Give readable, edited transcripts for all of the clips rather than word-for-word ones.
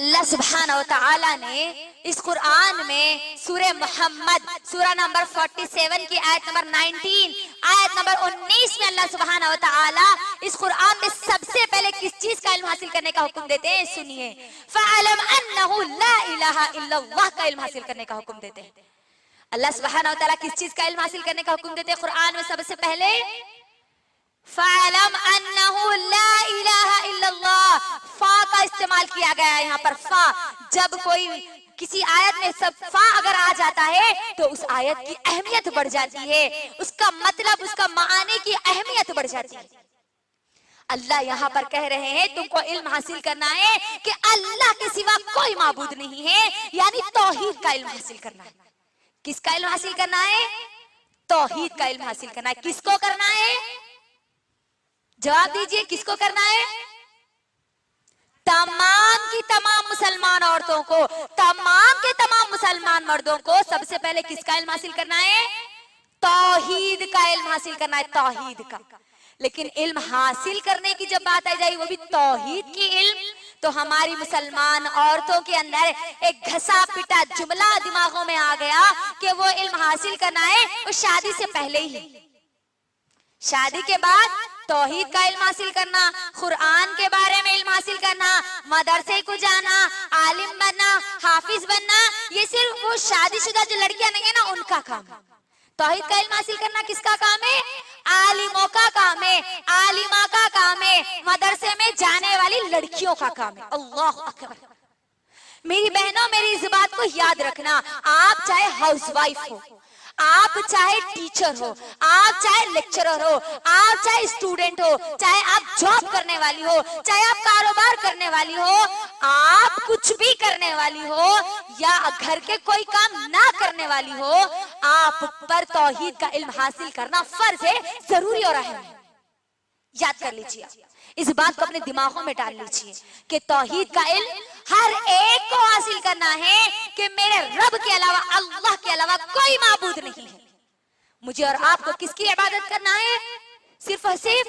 अल्लाह सुब्हानहु व तआला ने इस कुरान में सूरह मोहम्मद सूरा नंबर 47 की आयत नंबर 19 आयत नंबर 19 में अल्लाह सुब्हानहु व तआला इस कुरान में सबसे पहले किस चीज का इल्म हासिल करने का हुक्म देते हैं? सुनिए, फ़अलम अन्नहु ला इलाहा इल्लल्लाह का इल्म हासिल करने का हुक्म देते हैं। अल्लाह सुब्हानहु व तआला किस चीज का इल्म हासिल करने का हुक्म देते हैं कुरान में? सबसे पहले फ़अलम अन्नहु ला इलाहा इल्लल्लाह, फा का इस्तेमाल किया गया है यहाँ पर। फा, जब कोई किसी आयत में सब फा अगर आ जाता है तो उस आयत की अहमियत बढ़ जाती है, उसका मतलब, उसका माने की अहमियत बढ़ जाती है। अल्लाह यहाँ पर कह रहे हैं तुमको इल्म हासिल करना है कि अल्लाह के सिवा कोई माबूद नहीं है, यानी तौहीद का इल्म हासिल करना है। किसका इल्म हासिल करना है? तौहीद का इल्म हासिल करना है। किसको करना है? जवाब दीजिए, किसको करना है? तमाम की तमाम मुसलमान औरतों को, तमाम के तमाम मुसलमान मर्दों को सबसे पहले किसका इल्म हासिल करना है? तौहीद का इल्म हासिल करना है, तौहीद का। लेकिन इल्म हासिल करने की जब बात आ जाए, वो भी तौहीद की इल्म, तो हमारी मुसलमान औरतों के अंदर एक घसा पिटा जुमला दिमागों में आ गया कि वो इल्म हासिल करना है वो शादी से पहले ही, शादी के बाद तौहीद का इल्म हासिल करना, कुरान के बारे में इल्म हासिल करना, मदरसे को जाना, आलिम बनना, हाफिज बनना, ये सिर्फ वो शादीशुदा जो लड़कियां नहीं है ना, उनका काम है। तौहीद का इल्म हासिल करना किसका काम है? आलिमों का काम है, आलिमा का काम है, मदरसे में जाने वाली लड़कियों का काम है। अल्लाह अकबर। मेरी बहनों, मेरी इस बात को याद रखना, आप चाहे हाउसवाइफ हो, आप चाहे टीचर हो, आप चाहे लेक्चरर हो, आप चाहे स्टूडेंट हो, चाहे आप जॉब करने वाली हो, चाहे आप कारोबार करने वाली हो, आप कुछ भी करने वाली हो या घर के कोई काम ना करने वाली हो, आप पर तौहीद का इल्म हासिल करना फर्ज है, जरूरी और अहम है। याद कर लीजिए, इस बात को अपने दिमागों में डाल लीजिए कि तौहीद का इल्म हर एक को हासिल करना है कि मेरे रब के अलावा, अल्लाह के अलावा कोई माबूद नहीं है। मुझे और आपको किसकी इबादत करना है? सिर्फ और सिर्फ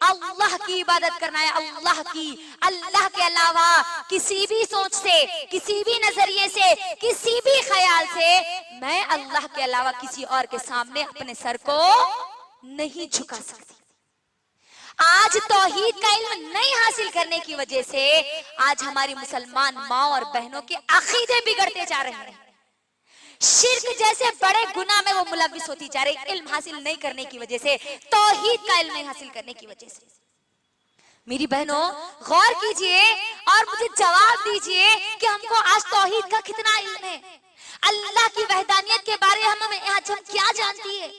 अल्लाह की इबादत करना है, अल्लाह की। अल्लाह के अलावा किसी भी सोच से, किसी भी नजरिए से, किसी भी ख्याल से मैं अल्लाह के अलावा किसी और के सामने अपने सर को नहीं झुका सकती। आज तौहीद का इल्म नहीं हासिल करने की वजह से आज हमारी मुसलमान माँ और बहनों के अकीदे बिगड़ते जा रहे हैं, शिर्क जैसे बड़े गुनाह में वो मुलव्विस होती जा रही, इल्म हासिल नहीं करने की वजह से, तौहीद का इल्म नहीं हासिल करने की वजह से। मेरी बहनों, गौर कीजिए और मुझे जवाब दीजिए कि हमको आज तौहीद का कितना इल्म है? अल्लाह की वहदानियत के बारे में आज हम क्या जानती है?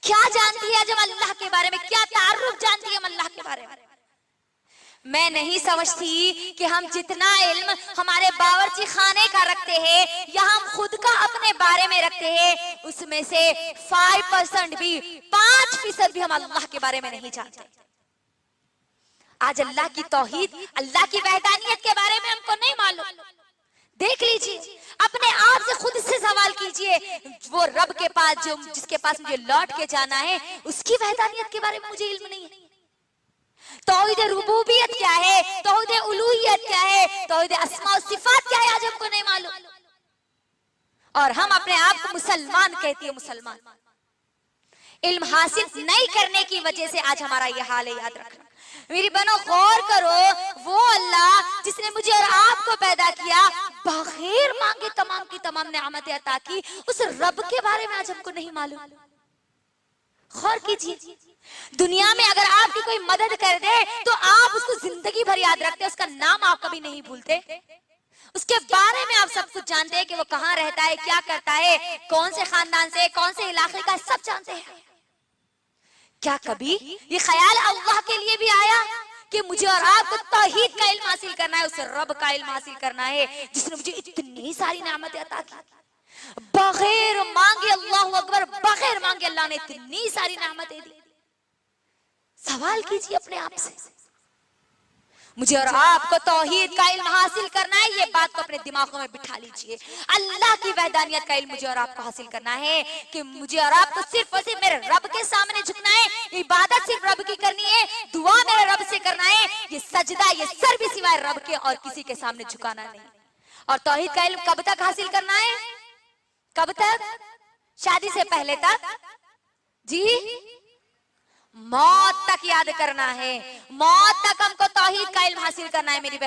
क्या जानती है जब अल्लाह के बारे में? क्या तारुफ जानती है हम अल्लाह के बारे में? मैं नहीं समझती कि हम जितना इल्म हमारे बावर्ची खाने का रखते हैं या हम खुद का अपने बारे में रखते हैं, उसमें से 5% भी, 5% भी हम अल्लाह के बारे में नहीं जानते। आज अल्लाह की तौहीद, अल्लाह की वहदानियत के बारे में हमको नहीं मालूम। देख लीजिए, अपने आप से खुद से सवाल कीजिए, वो रब के पास जो जिसके पास मुझे लौट के जाना है, उसकी वहदानियत के बारे में मुझे इल्म नहीं है। तौहीद रुबूबियत क्या है, तौहीद उलूहियत क्या है, तौहीद अस्मा और सिफात क्या है, आज हमको नहीं मालूम। और हम अपने आप को मुसलमान कहती है, मुसलमान। इल्म हासिल नहीं करने की वजह से आज हमारा यह हाल है, याद रखना। मेरी बहनों, गौर करो, वो अल्लाह जिसने मुझे और आपको पैदा किया, बगैर मांगे तमाम की तमाम नेमतें अता की, उस रब के बारे में आज हमको नहीं मालूम। गौर कीजिए, दुनिया में अगर आपकी कोई मदद कर दे तो आप उसको जिंदगी भर याद रखते, उसका नाम आप कभी नहीं भूलते, उसके बारे में आप सब कुछ जानते हैं कि वो कहाँ रहता है, क्या करता है, कौन से खानदान से, कौन से इलाके का, सब जानते हैं। क्या कभी ये ख्याल अल्लाह के लिए भी आया कि मुझे और आपको तौहीद का इल्म हासिल करना है, उस रब का इल्म हासिल करना है जिसने मुझे इतनी सारी नेमतें अता की, बगैर मांगे, अल्लाहु अकबर, बगैर मांगे अल्लाह ने इतनी सारी नेमतें दी। सवाल कीजिए अपने आप से, मुझे और आपको तौहीद का इल्म हासिल करना है। ये बात को अपने दिमागों में बिठा लीजिए। अल्लाह की वहदानियत का इल्म मुझे और आपको हासिल करना है कि मुझे और आपको सिर्फ और सिर्फ मेरे रब के सामने झुकना है, इबादत सिर्फ रब की करनी है, दुआ मेरे रब से करना है, ये सजदा ये सर भी सिवाय रब के और किसी के सामने झुकाना नहीं। और तौहीद का इल्म कब तक हासिल करना है? कब तक? शादी से पहले तक जी, मौत तक याद करना है। मौत तक हमको तौहीद का इल्म हासिल करना है मेरी बहन।